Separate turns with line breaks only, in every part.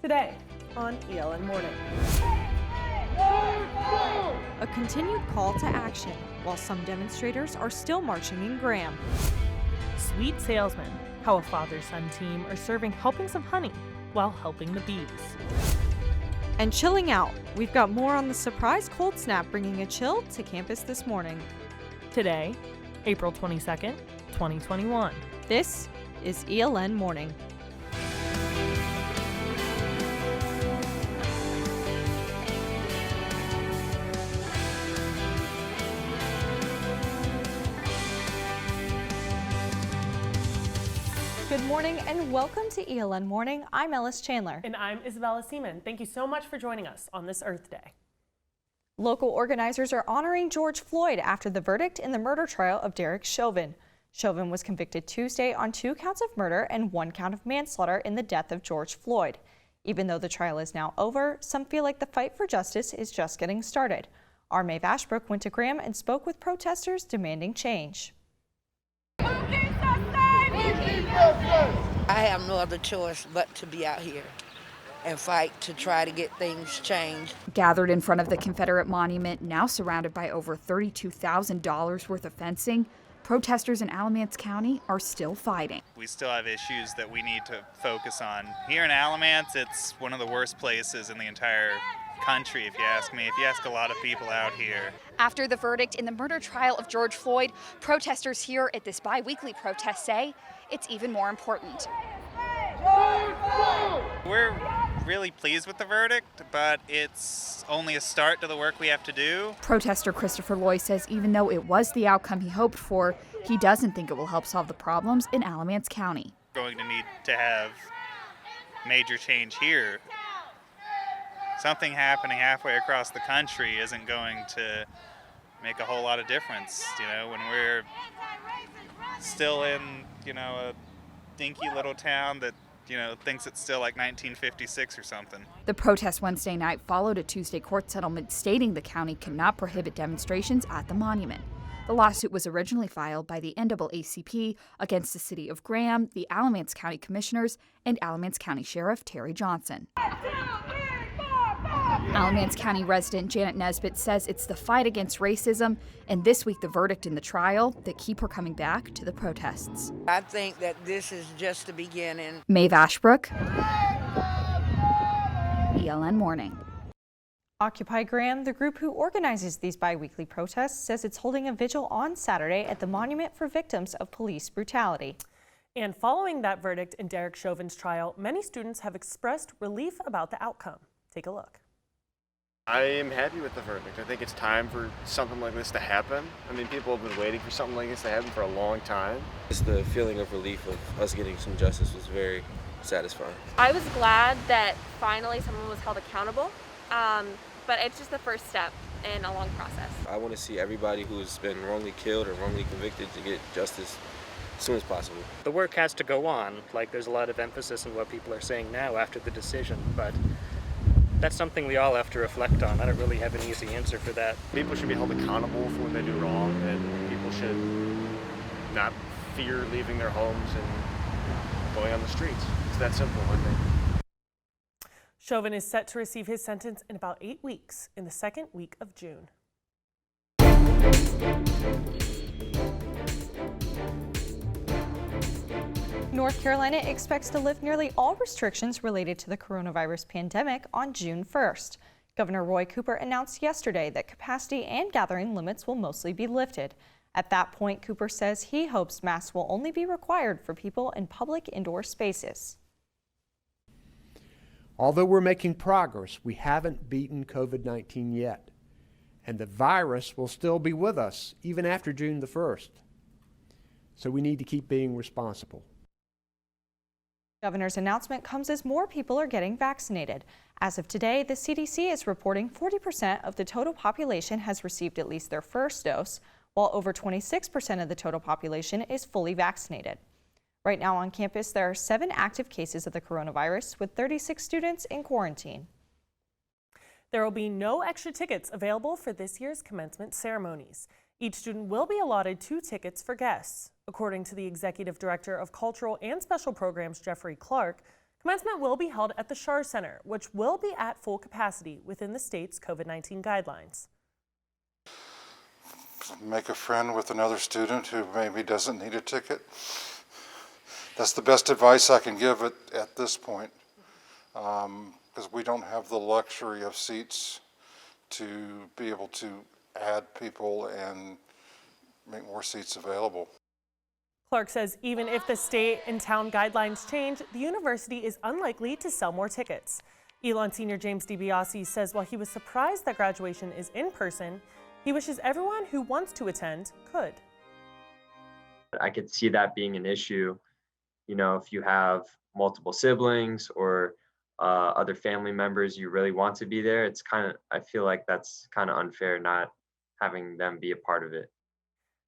Today on ELN Morning.
A continued call to action, while some demonstrators are still marching in Graham.
Sweet salesmen, how a father-son team are serving helpings of honey while helping the bees.
And chilling out, we've got more on the surprise cold snap bringing a chill to campus this morning.
Today, April 22nd, 2021.
This is ELN Morning. Good morning and welcome to ELN Morning. I'm Ellis Chandler.
And I'm Isabella Seman. Thank you so much for joining us on this Earth Day.
Local organizers are honoring George Floyd after the verdict in the murder trial of Derek Chauvin. Chauvin was convicted Tuesday on 2 counts of murder and 1 count of manslaughter in the death of George Floyd. Even though the trial is now over, some feel like the fight for justice is just getting started. Our Maeve Ashbrook went to Graham and spoke with protesters demanding change.
I have no other choice but to be out here and fight to try to get things changed.
Gathered in front of the Confederate monument, now surrounded by over $32,000 worth of fencing, protesters in Alamance County are still fighting.
We still have issues that we need to focus on. Here in Alamance, it's one of the worst places in the entire country, if you ask me. If you ask a lot of people out here.
After the verdict in the murder trial of George Floyd, protesters here at this bi-weekly protest say it's even more important.
We're really pleased with the verdict, but it's only a start to the work we have to do.
Protester Christopher Loy says even though it was the outcome he hoped for, he doesn't think it will help solve the problems in Alamance County.
We're going to need to have major change here. Something happening halfway across the country isn't going to make a whole lot of difference, when we're still in, a dinky little town that, thinks it's still like 1956 or something.
The protest Wednesday night followed a Tuesday court settlement stating the county cannot prohibit demonstrations at the monument. The lawsuit was originally filed by the NAACP against the city of Graham, the Alamance County Commissioners, and Alamance County Sheriff Terry Johnson. Alamance County resident Janet Nesbitt says it's the fight against racism and this week the verdict in the trial that keep her coming back to the protests.
I think that this is just the beginning.
Maeve Ashbrook, ELN Morning.
Occupy Graham, the group who organizes these bi-weekly protests, says it's holding a vigil on Saturday at the Monument for Victims of Police Brutality.
And following that verdict in Derek Chauvin's trial, many students have expressed relief about the outcome. Take a look.
I am happy with the verdict. I think it's time for something like this to happen. I mean, people have been waiting for something like this to happen for a long time.
Just the feeling of relief of us getting some justice was very satisfying.
I was glad that finally someone was held accountable, but it's just the first step in a long process.
I want to see everybody who's been wrongly killed or wrongly convicted to get justice as soon as possible.
The work has to go on. There's a lot of emphasis on what people are saying now after the decision, but that's something we all have to reflect on. I don't really have an easy answer for that.
People should be held accountable for when they do wrong, and people should not fear leaving their homes and going on the streets. It's that simple, I think.
Chauvin is set to receive his sentence in about 8 weeks in the second week of June.
North Carolina expects to lift nearly all restrictions related to the coronavirus pandemic on June 1st. Governor Roy Cooper announced yesterday that capacity and gathering limits will mostly be lifted. At that point, Cooper says he hopes masks will only be required for people in public indoor spaces.
Although we're making progress, we haven't beaten COVID-19 yet, and the virus will still be with us even after June the 1st. So we need to keep being responsible.
Governor's announcement comes as more people are getting vaccinated. As of today, the CDC is reporting 40% of the total population has received at least their first dose, while over 26% of the total population is fully vaccinated. Right now on campus, there are 7 active cases of the coronavirus, with 36 students in quarantine.
There will be no extra tickets available for this year's commencement ceremonies. Each student will be allotted 2 tickets for guests. According to the Executive Director of Cultural and Special Programs, Jeffrey Clark, Commencement will be held at the Schar Center, which will be at full capacity within the state's COVID-19 guidelines.
Make a friend with another student who maybe doesn't need a ticket. That's the best advice I can give at this point, because we don't have the luxury of seats to be able to add people and make more seats available.
Clark says even if the state and town guidelines change, the university is unlikely to sell more tickets. ELN senior James DiBiase says while he was surprised that graduation is in person, he wishes everyone who wants to attend could.
I could see that being an issue, you know, if you have multiple siblings or other family members you really want to be there. It's kind of, I feel like that's kind of unfair not having them be a part of it.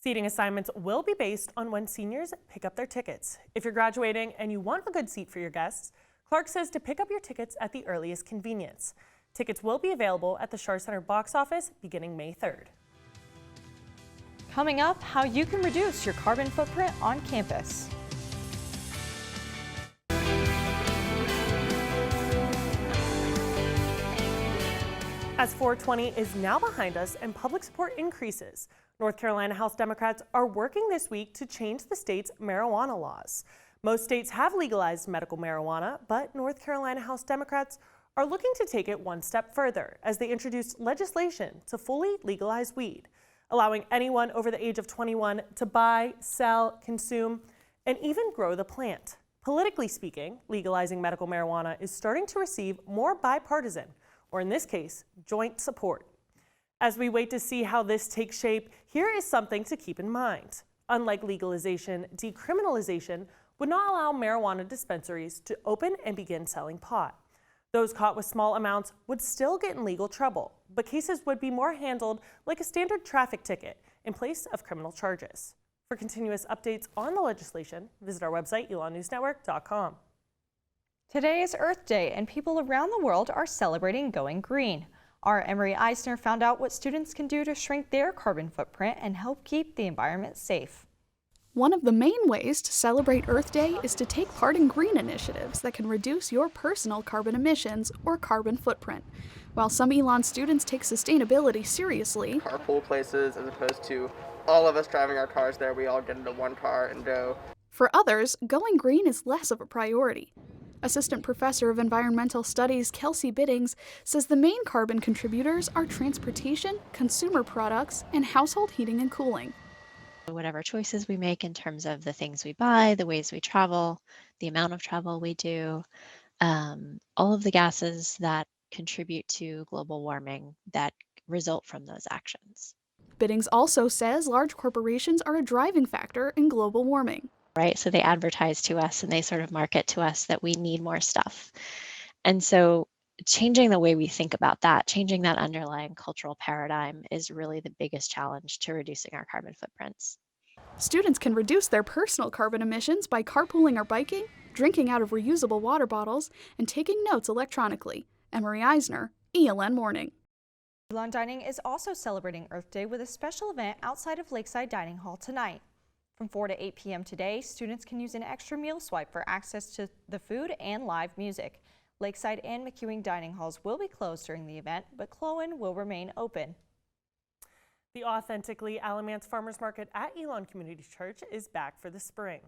Seating assignments will be based on when seniors pick up their tickets. If you're graduating and you want a good seat for your guests, Clark says to pick up your tickets at the earliest convenience. Tickets will be available at the Schar Center box office beginning May 3rd.
Coming up, how you can reduce your carbon footprint on campus.
As 420 is now behind us and public support increases, North Carolina House Democrats are working this week to change the state's marijuana laws. Most states have legalized medical marijuana, but North Carolina House Democrats are looking to take it one step further as they introduced legislation to fully legalize weed, allowing anyone over the age of 21 to buy, sell, consume, and even grow the plant. Politically speaking, legalizing medical marijuana is starting to receive more bipartisan, or in this case, joint support. As we wait to see how this takes shape, here is something to keep in mind. Unlike legalization, decriminalization would not allow marijuana dispensaries to open and begin selling pot. Those caught with small amounts would still get in legal trouble, but cases would be more handled like a standard traffic ticket in place of criminal charges. For continuous updates on the legislation, visit our website, elonnewsnetwork.com.
Today is Earth Day, and people around the world are celebrating going green. Our Emery Eisner found out what students can do to shrink their carbon footprint and help keep the environment safe.
One of the main ways to celebrate Earth Day is to take part in green initiatives that can reduce your personal carbon emissions or carbon footprint. While some ELN students take sustainability seriously,
carpool places as opposed to all of us driving our cars there, we all get into one car and go.
For others, going green is less of a priority. Assistant Professor of Environmental Studies Kelsey Biddings says the main carbon contributors are transportation, consumer products, and household heating and cooling.
Whatever choices we make in terms of the things we buy, the ways we travel, the amount of travel we do, all of the gases that contribute to global warming that result from those actions.
Biddings also says large corporations are a driving factor in global warming.
Right, so they advertise to us and they sort of market to us that we need more stuff. And so changing the way we think about that, changing that underlying cultural paradigm is really the biggest challenge to reducing our carbon footprints.
Students can reduce their personal carbon emissions by carpooling or biking, drinking out of reusable water bottles, and taking notes electronically. Emery Eisner, ELN Morning.
ELN Dining is also celebrating Earth Day with a special event outside of Lakeside Dining Hall tonight. From 4 to 8 p.m. today, students can use an extra meal swipe for access to the food and live music. Lakeside and McEwing dining halls will be closed during the event, but Clowen will remain open.
The Authentically Alamance Farmers Market at Elon Community Church is back for the spring.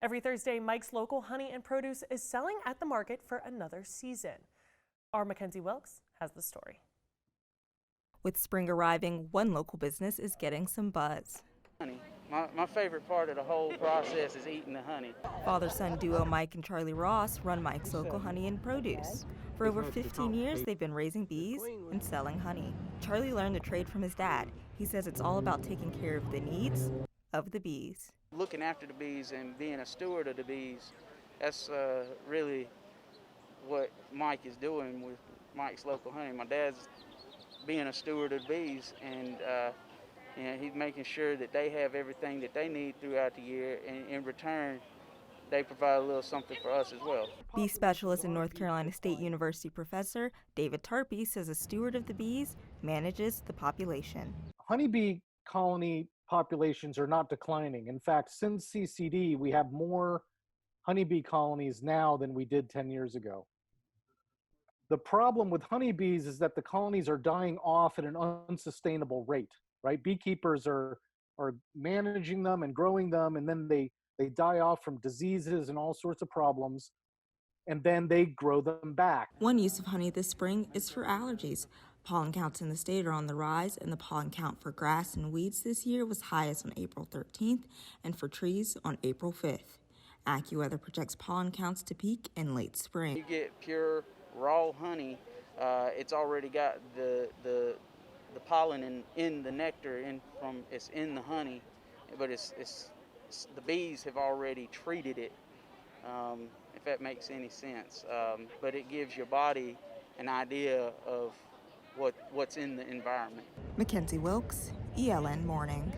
Every Thursday, Mike's Local Honey and Produce is selling at the market for another season. Our Mackenzie Wilkes has the story.
With spring arriving, one local business is getting some buzz.
Honey. My favorite part of the whole process is eating the honey.
Father-son duo Mike and Charlie Ross run Mike's Local Honey and Produce. For over 15 years, they've been raising bees and selling honey. Charlie learned the trade from his dad. He says it's all about taking care of the needs of the bees.
Looking after the bees and being a steward of the bees, that's really what Mike is doing with Mike's Local Honey. My dad's being a steward of the bees, and he's making sure that they have everything that they need throughout the year, and in return, they provide a little something for us as well.
Bee specialist and North Carolina State University professor David Tarpey says a steward of the bees manages the population.
Honeybee colony populations are not declining. In fact, since CCD, we have more honeybee colonies now than we did 10 years ago. The problem with honeybees is that the colonies are dying off at an unsustainable rate, right? Beekeepers are managing them and growing them, and then they die off from diseases and all sorts of problems, and then they grow them back.
One use of honey this spring is for allergies. Pollen counts in the state are on the rise, and the pollen count for grass and weeds this year was highest on April 13th and for trees on April 5th. AccuWeather projects pollen counts to peak in late spring.
You get pure raw honey, it's already got the pollen in the nectar it's in the honey, but it's the bees have already treated it, if that makes any sense. But it gives your body an idea of what's in the environment.
Mackenzie Wilkes, ELN Morning.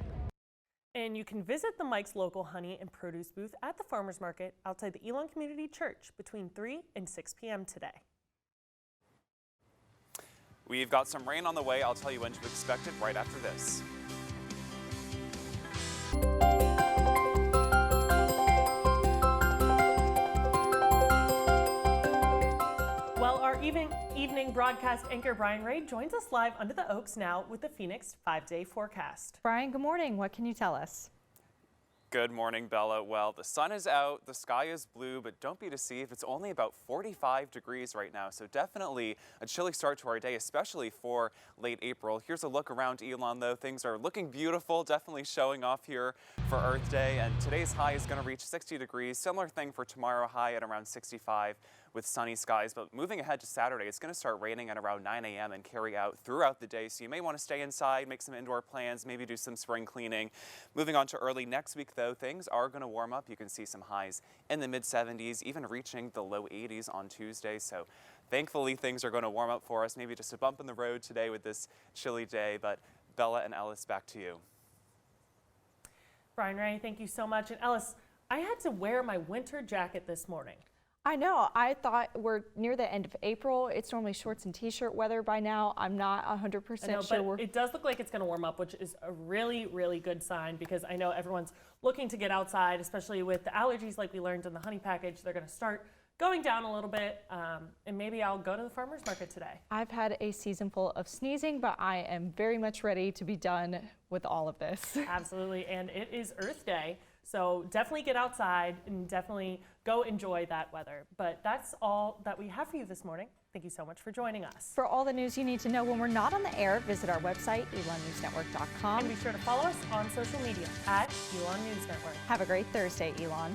And you can visit the Mike's Local Honey and Produce booth at the Farmers Market outside the Elon Community Church between 3 and 6 p.m. today.
We've got some rain on the way. I'll tell you when to expect it right after this.
Well, our evening broadcast anchor Brian Ray joins us live under the oaks now with the Phoenix 5-day forecast.
Brian, good morning. What can you tell us?
Good morning, Bella. Well, the sun is out, the sky is blue, but don't be deceived. It's only about 45 degrees right now, so definitely a chilly start to our day, especially for late April. Here's a look around Elon, though. Things are looking beautiful, definitely showing off here for Earth Day, and today's high is going to reach 60 degrees. Similar thing for tomorrow, high at around 65 with sunny skies. But moving ahead to Saturday, it's going to start raining at around 9 a.m. and carry out throughout the day, so you may want to stay inside, make some indoor plans, maybe do some spring cleaning. Moving on to early next week, though, things are going to warm up. You can see some highs in the mid-70s, even reaching the low 80s on Tuesday. So thankfully, things are going to warm up for us. Maybe just a bump in the road today with this chilly day. But Bella and Ellis, back to you.
Brian Ray, thank you so much. And Ellis, I had to wear my winter jacket this morning.
I know. I thought we're near the end of April. It's normally shorts and t-shirt weather by now. I'm not 100% sure.
But it does look like it's going to warm up, which is a really, really good sign, because I know everyone's looking to get outside, especially with the allergies like we learned in the honey package. They're going to start going down a little bit, and maybe I'll go to the farmer's market today.
I've had a season full of sneezing, but I am very much ready to be done with all of this.
Absolutely, and it is Earth Day. So definitely get outside and definitely go enjoy that weather. But that's all that we have for you this morning. Thank you so much for joining us.
For all the news you need to know when we're not on the air, visit our website, elonnewsnetwork.com.
And be sure to follow us on social media at Elon News Network.
Have a great Thursday, Elon.